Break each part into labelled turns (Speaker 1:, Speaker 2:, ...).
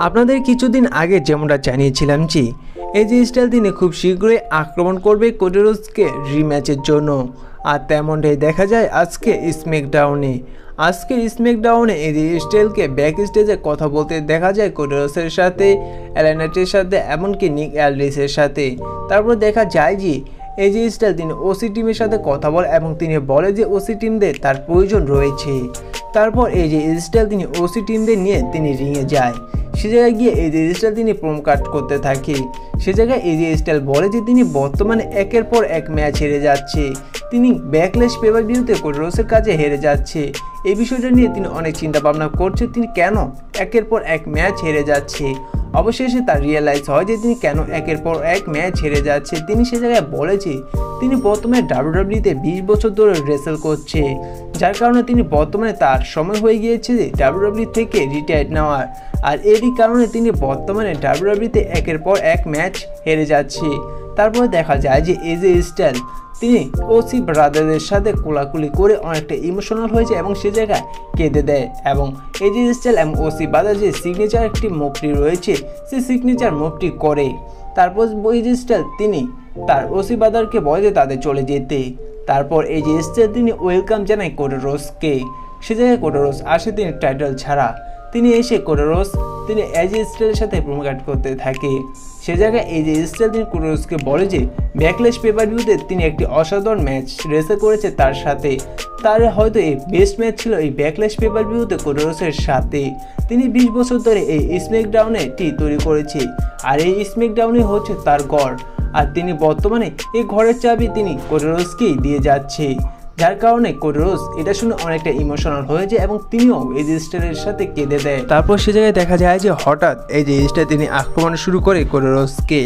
Speaker 1: আপনাদের কিছুদিন আগে যেমনটা জানিয়েছিলাম যে এজি স্টাইল তিনি খুব শীঘ্রই আক্রমণ করবে কোডি রোডসকে রিম্যাচের জন্য। আর তেমনটাই দেখা যায় আজকে স্ম্যাকডাউনে। আজকের স্ম্যাকডাউনে এজি স্টাইলকে ব্যাক স্টেজে কথা বলতে দেখা যায় কোডি রোডসের সাথে, এলএ নাইটের সাথে, এমনকি নিক অ্যালডিসের সাথে। তারপর দেখা যায় যে এজি স্টাইল তিনি ওসি টিমের সাথে কথা বলে এবং তিনি বলে যে ওসি টিমদের তার প্রয়োজন রয়েছে। তারপর এজি স্টাইল তিনি ওসি টিমদের নিয়ে তিনি রিংয়ে যায়। সে জায়গায় গিয়ে এজি স্টাইল তিনি প্রোম কাট করতে থাকে। সে জায়গায় এজি স্টাইল বলে যে তিনি বর্তমানে একের পর এক ম্যাচ হেরে যাচ্ছে, তিনি ব্যাকল্যাশ পেপার বিরুদ্ধে কোডি রোডসের কাছে হেরে যাচ্ছে। এই বিষয়টা নিয়ে তিনি অনেক চিন্তা ভাবনা করছে, তিনি কেন একের পর এক ম্যাচ হেরে যাচ্ছে। অবশেষে তার রিয়েলাইজ হয় যে তিনি কেন একের পর এক ম্যাচ হেরে যাচ্ছে। তিনি সে জায়গায় বলেছে তিনি বর্তমানে ডাব্লিউডাব্লিউতে 20 বছর ধরে রেসেল করছে, যার কারণে তিনি বর্তমানে তার সময় হয়ে গিয়েছে ডাব্লিউডাব্লিউ থেকে রিটায়ার নেওয়ার। আর এরই কারণে তিনি বর্তমানে ডাব্লিউডাব্লিউতে একের পর এক ম্যাচ হেরে যাচ্ছে। তারপরে দেখা যায় যে এজি স্টাইল তিনি ওসি ব্রাদারদের সাথে কোলাকুলি করে অনেকটা ইমোশনাল হয়েছে এবং সে জায়গায় কেঁদে দেয়। এবং এজি স্টাইল এবং ওসি ব্রাদার যে সিগনেচার একটি মুভটি রয়েছে সেই সিগনেচার মুভটি করে। তারপর এজি স্টাইল তিনি তার ওসি ব্রাদারকে বলে যে তাদের চলে যেতে। তারপর এজি স্টাইল তিনি ওয়েলকাম জানায় কোডি রোডসকে। সে জায়গায় কোডি রোডস আসে তিনি টাইটেল ছাড়া। তিনি এসে কোডি রোডস তিনি এজি স্টাইলের সাথে প্রোমোট করতে থাকে। সে জায়গায় এজি স্টাইল তিনি কোডি রোডসকে বলে যে ব্যাকল্যাশ পেপার ভিউতে তিনি একটি অসাধারণ ম্যাচ রেসে করেছে তার সাথে। তার হয়তো এই বেস্ট ম্যাচ ছিল এই ব্যাকল্যাশ পেপার ভিউতে কোডি রোডসের সাথে। তিনি 20 বছর ধরে এই স্ম্যাকডাউনটি তৈরি করেছে আর এই স্ম্যাকডাউনে হচ্ছে তার গড়। আর তিনি বর্তমানে এই ঘরের চাবি তিনি কোডি রোডসকেই দিয়ে যাচ্ছে, যার কারণে কোডি রোডস এটা শুনে অনেকটা ইমোশনাল হয়ে যায় এবং তিনিও এজি স্টাইলের সাথে কেঁদে দেয়। তারপর সে জায়গায় দেখা যায় যে হঠাৎ এজি স্টাইল তিনি আক্রমণ শুরু করে কোডি রোডসকে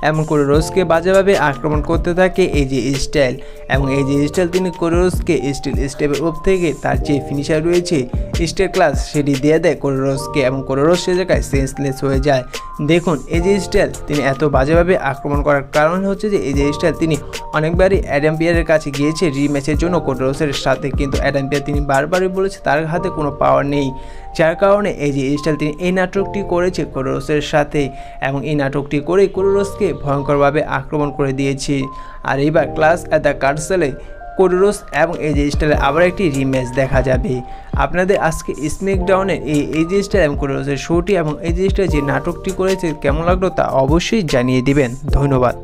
Speaker 1: এবং কোডি রোডসকে বাজেভাবে আক্রমণ করতে থাকে এজি স্টাইল। এবং এজি স্টাইল তিনি কোডি রোডসকে স্টিল স্টেপের উপর থেকে তার যে ফিনিশার রয়েছে স্টার ক্লাস সেটি দিয়ে দেয় কোডি রোডসকে এবং কোডি রোডস সে জায়গায় সেন্সলেস হয়ে যায়। দেখুন এজি স্টাইল তিনি এত বাজেভাবে আক্রমণ করার কারণ হচ্ছে যে এজি স্টাইল তিনি অনেকবারই অ্যাডাম পিয়ারের কাছে গিয়েছে রিম্যাচের জন্য কোডি রোডসের সাথে, কিন্তু অ্যাডাম পিয়ার তিনি বারবারই বলেছে তার হাতে কোনো পাওয়ার নেই, যার কারণে এজি স্টাইল তিনি এই নাটকটি করেছে কোডি রোডসের সাথে এবং এই নাটকটি করে কোডি রোডসকে ভয়ঙ্করভাবে আক্রমণ করে দিয়েছে। আর এইবার ক্লাশ অ্যাট দ্য কার্সেলে কোডি রোডস এবং এজি স্টাইলের আবার একটি রিম্যাচ দেখা যাবে। আপনাদের আজকে স্ম্যাকডাউনের এই এজি স্টাইল এবং কোডি রোডসের শোটি এবং এজি স্টাইল যে নাটকটি করেছে কেমন লাগলো তা অবশ্যই জানিয়ে দিবেন। ধন্যবাদ।